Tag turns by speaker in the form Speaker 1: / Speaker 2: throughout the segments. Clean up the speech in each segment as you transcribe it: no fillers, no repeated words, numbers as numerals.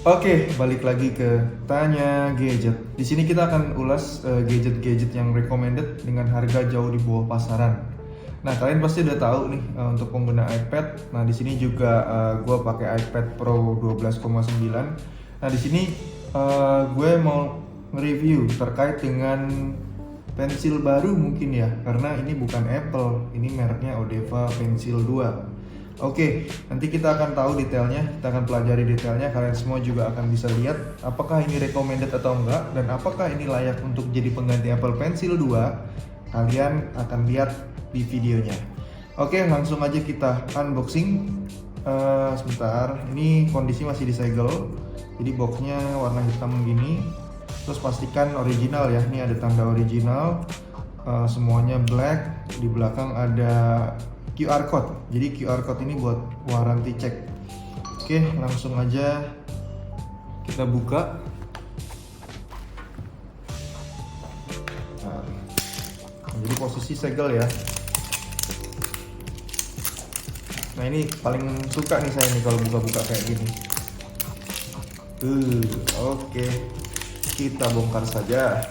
Speaker 1: Oke, balik lagi ke Tanya Gadget. Di sini kita akan ulas gadget-gadget yang recommended dengan harga jauh di bawah pasaran. Nah, kalian pasti udah tahu nih untuk pengguna iPad. Nah, di sini juga gue pakai iPad Pro 12,9. Nah, di sini gue mau nge-review terkait dengan pensil baru mungkin ya, karena ini bukan Apple, ini mereknya Odeva Pencil 2. Oke, nanti kita akan tahu detailnya, kita akan pelajari detailnya. Kalian semua juga akan bisa lihat apakah ini recommended atau enggak, dan apakah ini layak untuk jadi pengganti Apple Pencil 2. Kalian akan lihat di videonya. Oke, langsung aja kita unboxing. Sebentar, ini kondisi masih disegel. Jadi boxnya warna hitam gini. Terus pastikan original ya, ini ada tanda original. Semuanya black. Di belakang ada QR code. Jadi QR code ini buat warranty check. Oke, langsung aja kita buka. Nah, jadi posisi segel ya. Nah, ini paling suka nih saya nih kalau buka-buka kayak gini. Oke. Kita bongkar saja.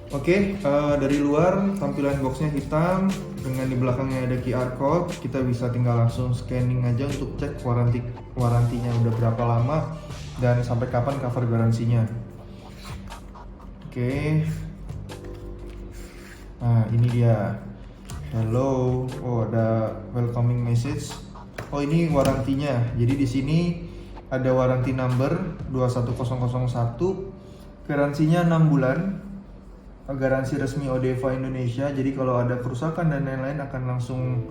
Speaker 1: Oke, dari luar tampilan boxnya hitam dengan di belakangnya ada QR code. Kita bisa tinggal langsung scanning aja untuk cek warantinya udah berapa lama dan sampai kapan cover garansinya. Oke. Nah, ini dia. Hello. Oh, ada welcoming message. Oh, ini warantinya. Jadi di sini ada warranty number 21001. Garansinya 6 bulan. Garansi resmi Odeva Indonesia. Jadi kalau ada kerusakan dan lain-lain akan langsung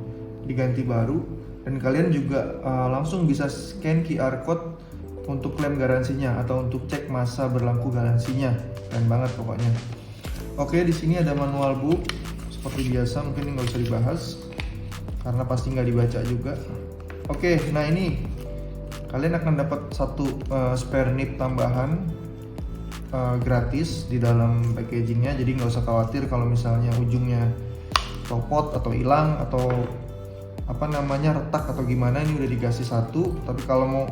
Speaker 1: diganti baru. Dan kalian juga langsung bisa scan QR code untuk klaim garansinya atau untuk cek masa berlaku garansinya. Keren banget pokoknya. Oke, di sini ada manual book seperti biasa, mungkin ini nggak usah dibahas karena pasti nggak dibaca juga. Oke, nah ini kalian akan dapat satu spare nib tambahan gratis di dalam packagingnya. Jadi nggak usah khawatir kalau misalnya ujungnya copot atau hilang atau retak atau gimana, ini udah dikasih satu. Tapi kalau mau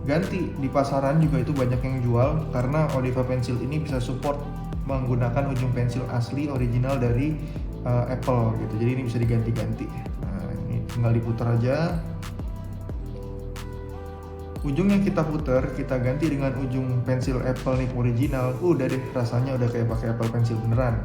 Speaker 1: ganti di pasaran juga itu banyak yang jual, karena Odeva Pencil ini bisa support menggunakan ujung pensil asli original dari Apple gitu. Jadi ini bisa diganti-ganti. Nah, ini tinggal diputar aja. Ujung yang kita putar, kita ganti dengan ujung pensil Apple nib original. Udah deh, rasanya udah kayak pakai Apple Pencil beneran.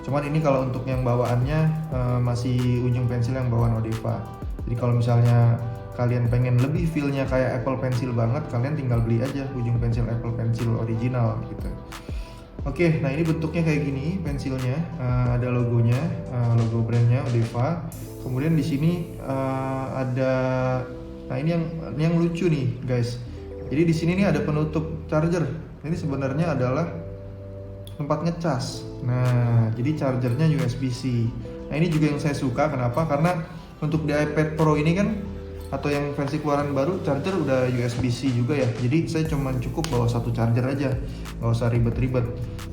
Speaker 1: Cuman ini kalau untuk yang bawaannya masih ujung pensil yang bawaan Odeva. Jadi kalau misalnya kalian pengen lebih feel-nya kayak Apple Pencil banget, kalian tinggal beli aja ujung pensil Apple Pencil original gitu. Oke, nah ini bentuknya kayak gini pensilnya, ada logonya, logo brandnya Odeva. Kemudian di sini ada, nah ini yang lucu nih guys. Jadi di sini nih ada penutup charger. Ini sebenarnya adalah tempat ngecas. Nah, jadi chargernya USB-C. Nah ini juga yang saya suka. Kenapa? Karena untuk di iPad Pro ini kan, atau yang versi keluaran baru, charger udah USB-C juga ya. Jadi saya cuman cukup bawa satu charger aja, nggak usah ribet-ribet.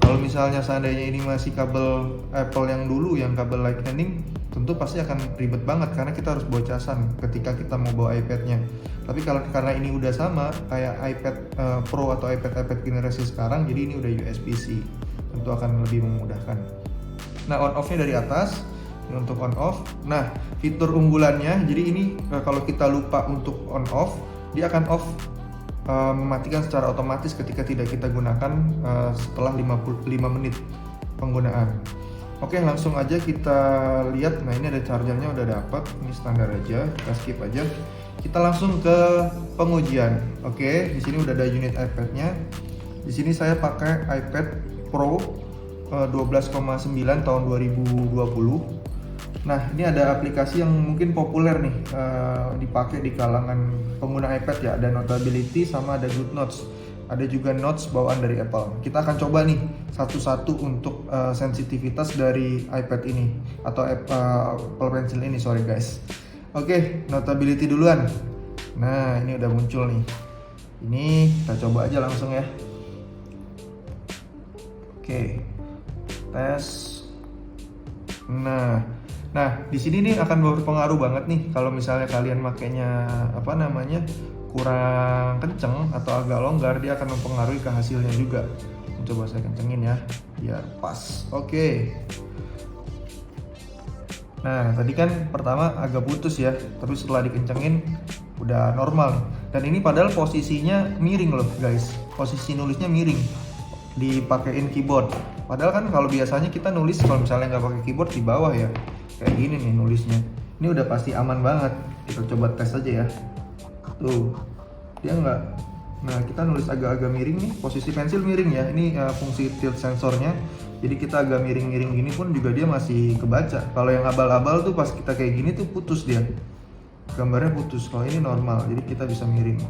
Speaker 1: Kalau misalnya seandainya ini masih kabel Apple yang dulu, yang kabel Lightning, tentu pasti akan ribet banget karena kita harus bawa casan ketika kita mau bawa iPad-nya. Tapi karena ini udah sama kayak iPad Pro atau iPad generasi sekarang, jadi ini udah USB-C, tentu akan lebih memudahkan. Nah, on-off-nya dari atas. Ini untuk on off. Nah, fitur unggulannya, jadi ini kalau kita lupa untuk on off, dia akan off mematikan secara otomatis ketika tidak kita gunakan setelah 55 menit penggunaan. Oke, langsung aja kita lihat. Nah, ini ada chargernya udah dapat, ini standar aja, kita skip aja. Kita langsung ke pengujian. Oke, di sini udah ada unit iPad-nya. Di sini saya pakai iPad Pro 12,9 tahun 2020. Nah, ini ada aplikasi yang mungkin populer nih dipakai di kalangan pengguna iPad ya. Ada Notability sama ada GoodNotes. Ada juga Notes bawaan dari Apple. Kita akan coba nih satu-satu untuk sensitivitas dari iPad ini atau Apple Pencil ini, sorry guys. Oke, Notability duluan. Nah, ini udah muncul nih. Ini kita coba aja langsung ya. Oke, tes. Nah, Nah, di sini nih akan berpengaruh banget nih kalau misalnya kalian makainya apa namanya kurang kenceng atau agak longgar, dia akan mempengaruhi ke hasilnya juga. Coba saya kencengin ya, biar pas. Oke. Nah, tadi kan pertama agak putus ya, tapi setelah dikencengin udah normal. Dan ini padahal posisinya miring loh guys, posisi nulisnya miring, dipakein keyboard. Padahal kan kalau biasanya kita nulis kalau misalnya nggak pakai keyboard di bawah ya, kayak gini nih nulisnya. Ini udah pasti aman banget. Kita coba tes aja ya. Tuh, dia nggak. Nah, kita nulis agak-agak miring nih, posisi pensil miring ya. Ini fungsi tilt sensornya. Jadi kita agak miring-miring gini pun juga dia masih kebaca. Kalau yang abal-abal tuh pas kita kayak gini tuh putus dia. Gambarnya putus. Kalau ini normal, jadi kita bisa miring.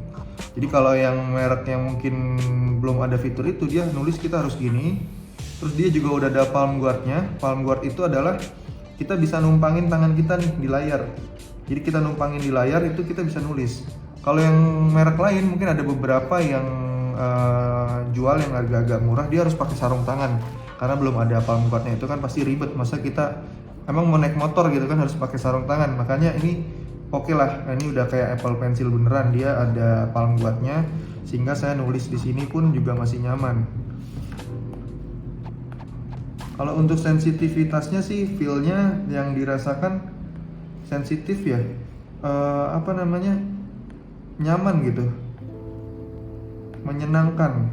Speaker 1: Jadi kalau yang merek yang mungkin belum ada fitur itu, dia nulis kita harus gini. Terus dia juga udah ada palm guardnya. Palm guard itu adalah kita bisa numpangin tangan kita nih di layar. Jadi kita numpangin di layar itu kita bisa nulis. Kalau yang merek lain mungkin ada beberapa yang jual yang agak-agak murah, dia harus pakai sarung tangan karena belum ada palm guardnya. Itu kan pasti ribet, masa kita emang mau naik motor gitu kan harus pakai sarung tangan. Makanya ini oke lah, nah, ini udah kayak Apple Pencil beneran, dia ada palm guardnya sehingga saya nulis di sini pun juga masih nyaman. Kalau untuk sensitivitasnya sih feel-nya yang dirasakan sensitif ya, apa namanya, nyaman gitu, menyenangkan.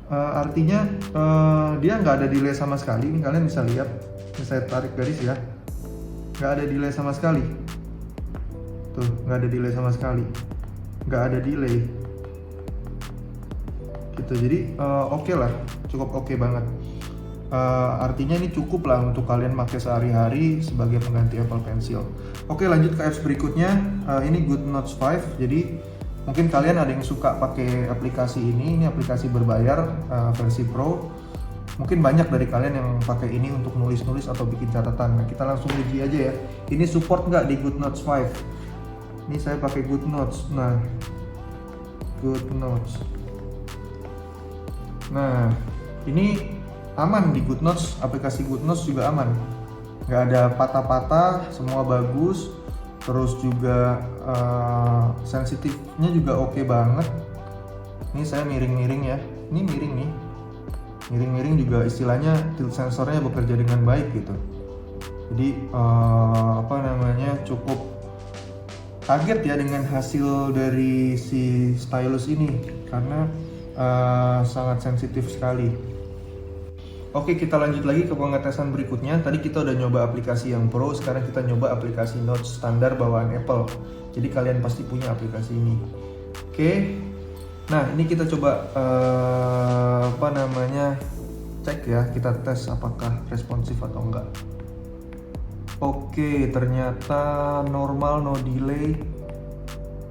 Speaker 1: Artinya dia nggak ada delay sama sekali. Ini kalian bisa lihat, ini saya tarik garis ya, nggak ada delay sama sekali. Tuh, nggak ada delay sama sekali, nggak ada delay gitu. Jadi oke lah, cukup oke banget. Artinya ini cukup lah untuk kalian pakai sehari-hari sebagai pengganti Apple Pencil. Oke, lanjut ke apps berikutnya. Ini GoodNotes 5. Jadi mungkin kalian ada yang suka pakai aplikasi ini aplikasi berbayar versi Pro. Mungkin banyak dari kalian yang pakai ini untuk nulis-nulis atau bikin catatan. Nah, kita langsung uji aja ya. Ini support nggak di GoodNotes 5? Ini saya pakai GoodNotes. Nah, GoodNotes. Nah, ini aman di GoodNotes, aplikasi GoodNotes juga aman. Nggak ada patah-patah, semua bagus. Terus juga sensitifnya juga oke banget. Ini saya miring-miring ya. Ini miring nih. Miring-miring juga istilahnya tilt sensornya bekerja dengan baik gitu. Jadi apa namanya, cukup kaget ya dengan hasil dari si stylus ini karena sangat sensitif sekali. Oke, kita lanjut lagi ke pengetesan berikutnya. Tadi kita udah nyoba aplikasi yang Pro, sekarang kita nyoba aplikasi Notes standar bawaan Apple. Jadi kalian pasti punya aplikasi ini. Oke. Nah, ini kita coba apa namanya, cek ya, kita tes apakah responsif atau enggak. Oke, ternyata normal, no delay,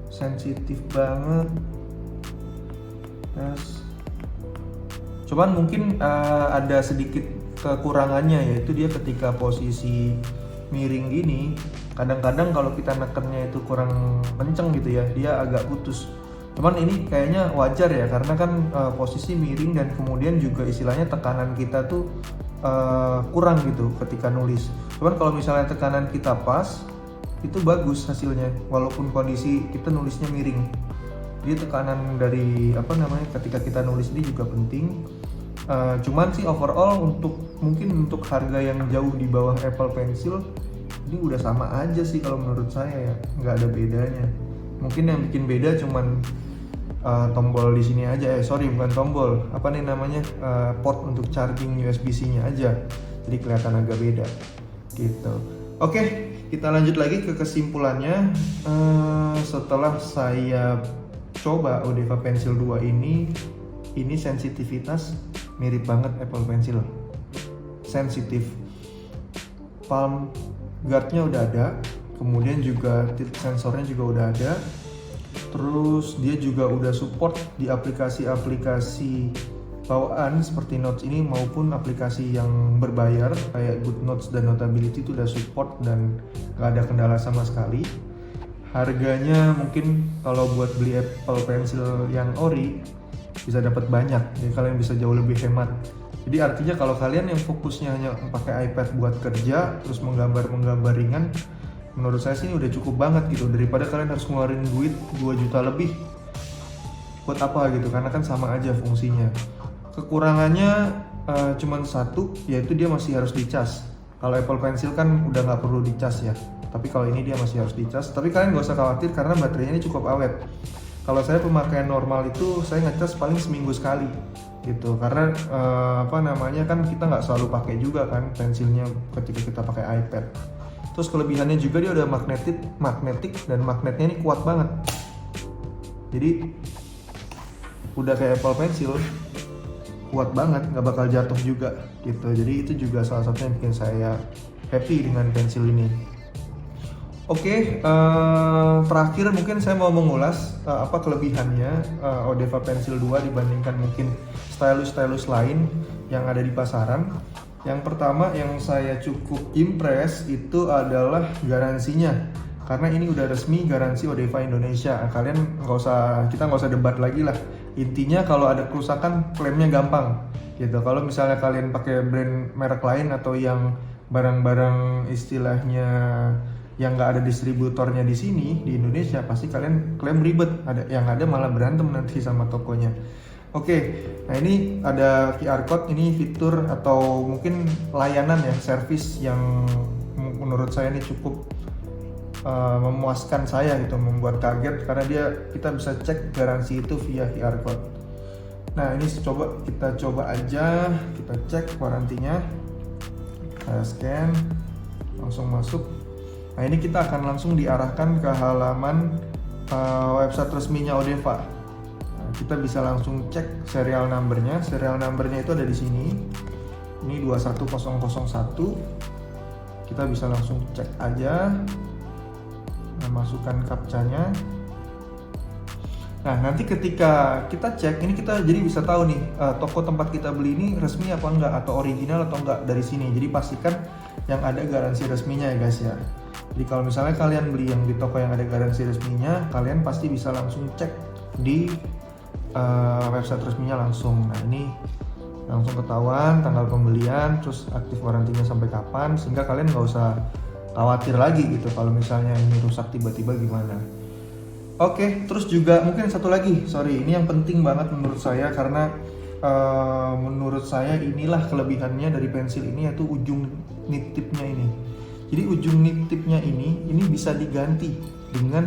Speaker 1: sensitif banget. Yes. Cuman mungkin ada sedikit kekurangannya, yaitu dia ketika posisi miring gini, kadang-kadang kalau kita nekennya itu kurang kenceng gitu ya, dia agak putus. Cuman ini kayaknya wajar ya, karena kan posisi miring dan kemudian juga istilahnya tekanan kita tuh kurang gitu ketika nulis. Cuman kalau misalnya tekanan kita pas, itu bagus hasilnya, walaupun kondisi kita nulisnya miring. Jadi tekanan dari apa namanya ketika kita nulis ini juga penting. Cuman sih overall mungkin untuk harga yang jauh di bawah Apple Pencil ini udah sama aja sih kalau menurut saya ya, nggak ada bedanya. Mungkin yang bikin beda cuman tombol di sini aja, bukan tombol, apa nih namanya, port untuk charging USB-C-nya aja. Jadi kelihatan agak beda gitu. Oke, kita lanjut lagi ke kesimpulannya. Setelah saya coba Odeva Pencil 2 ini sensitivitas mirip banget Apple Pencil, sensitif. Palm guardnya udah ada, kemudian juga tilt sensornya juga udah ada. Terus dia juga udah support di aplikasi-aplikasi bawaan seperti Notes ini maupun aplikasi yang berbayar kayak GoodNotes dan Notability itu udah support dan gak ada kendala sama sekali. Harganya mungkin kalau buat beli Apple Pencil yang ori bisa dapat banyak, jadi kalian bisa jauh lebih hemat Jadi artinya kalau kalian yang fokusnya hanya pakai iPad buat kerja, terus menggambar ringan, menurut saya sih ini udah cukup banget gitu, daripada kalian harus ngeluarin duit 2 juta lebih. Buat apa gitu, karena kan sama aja fungsinya. Kekurangannya cuman satu, yaitu dia masih harus dicas. Kalau Apple Pencil kan udah nggak perlu dicas ya, tapi kalau ini dia masih harus dicas. Tapi kalian nggak usah khawatir karena baterainya ini cukup awet. Kalau saya pemakaian normal itu saya ngecas paling seminggu sekali gitu, karena kan kita nggak selalu pakai juga kan pensilnya ketika kita pakai iPad. Terus kelebihannya juga dia udah magnetik dan magnetnya ini kuat banget. Jadi udah kayak Apple Pencil, kuat banget, nggak bakal jatuh juga gitu. Jadi itu juga salah satu yang bikin saya happy dengan pensil ini. Oke, terakhir mungkin saya mau mengulas apa kelebihannya Odeva Pencil 2 dibandingkan mungkin stylus lain yang ada di pasaran. Yang pertama yang saya cukup impress itu adalah garansinya, karena ini udah resmi garansi Odeva Indonesia. Kalian kita nggak usah debat lagi lah. Intinya kalau ada kerusakan klaimnya gampang gitu. Kalau misalnya kalian pakai brand merek lain atau yang barang-barang istilahnya yang nggak ada distributornya di sini di Indonesia, pasti kalian klaim ribet, yang ada malah berantem nanti sama tokonya. Oke, nah ini ada QR code, ini fitur atau mungkin layanan ya, service yang menurut saya ini cukup memuaskan saya gitu, membuat kaget karena kita bisa cek garansi itu via QR code. Nah ini kita coba aja, kita cek warantinya, saya scan, langsung masuk. Nah ini kita akan langsung diarahkan ke halaman website resminya Odeva. Nah, kita bisa langsung cek serial numbernya. Serial numbernya itu ada di sini. Ini 21001. Kita bisa langsung cek aja. Nah, masukkan captcha-nya. Nah nanti ketika kita cek ini, kita jadi bisa tahu nih toko tempat kita beli ini resmi apa enggak, atau original atau enggak dari sini. Jadi pastikan yang ada garansi resminya ya guys ya. Jadi kalau misalnya kalian beli yang di toko yang ada garansi resminya, kalian pasti bisa langsung cek di website resminya langsung. Nah ini langsung ketahuan tanggal pembelian, terus aktif warantinya sampai kapan, sehingga kalian nggak usah khawatir lagi gitu kalau misalnya ini rusak tiba-tiba gimana. Oke, terus juga mungkin satu lagi, ini yang penting banget menurut saya, karena menurut saya inilah kelebihannya dari pensil ini, yaitu ujung nitipnya ini. Jadi ujung nitipnya ini bisa diganti dengan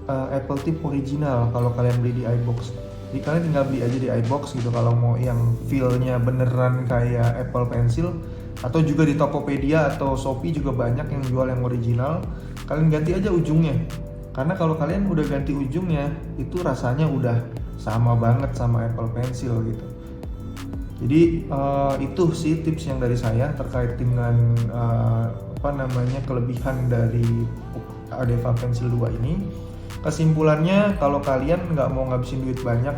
Speaker 1: Apple Tip original kalau kalian beli di iBox. Jadi kalian tinggal beli aja di iBox gitu kalau mau yang feel-nya beneran kayak Apple Pencil, atau juga di Tokopedia atau Shopee juga banyak yang jual yang original. Kalian ganti aja ujungnya, karena kalau kalian udah ganti ujungnya itu rasanya udah sama banget sama Apple Pencil gitu. Jadi itu sih tips yang dari saya terkait dengan kelebihan dari Odeva Pencil 2 ini. Kesimpulannya, kalau kalian nggak mau ngabisin duit banyak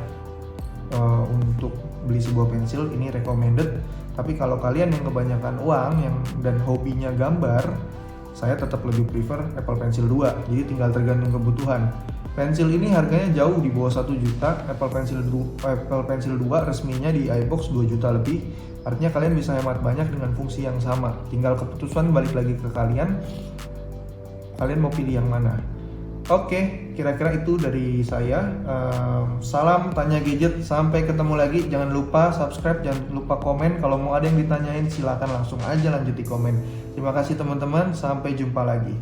Speaker 1: untuk beli sebuah pensil, ini recommended. Tapi kalau kalian yang kebanyakan uang dan hobinya gambar, saya tetap lebih prefer Apple Pencil 2. Jadi tinggal tergantung kebutuhan. Pensil ini harganya jauh di bawah 1 juta. Apple Pencil 2 resminya di iBox 2 juta lebih. Artinya kalian bisa hemat banyak dengan fungsi yang sama. Tinggal keputusan balik lagi ke kalian. Kalian mau pilih yang mana? Oke, kira-kira itu dari saya. Salam Tanya Gadget, sampai ketemu lagi. Jangan lupa subscribe, jangan lupa komen. Kalau mau ada yang ditanyain silahkan langsung aja lanjut di komen. Terima kasih teman-teman, sampai jumpa lagi.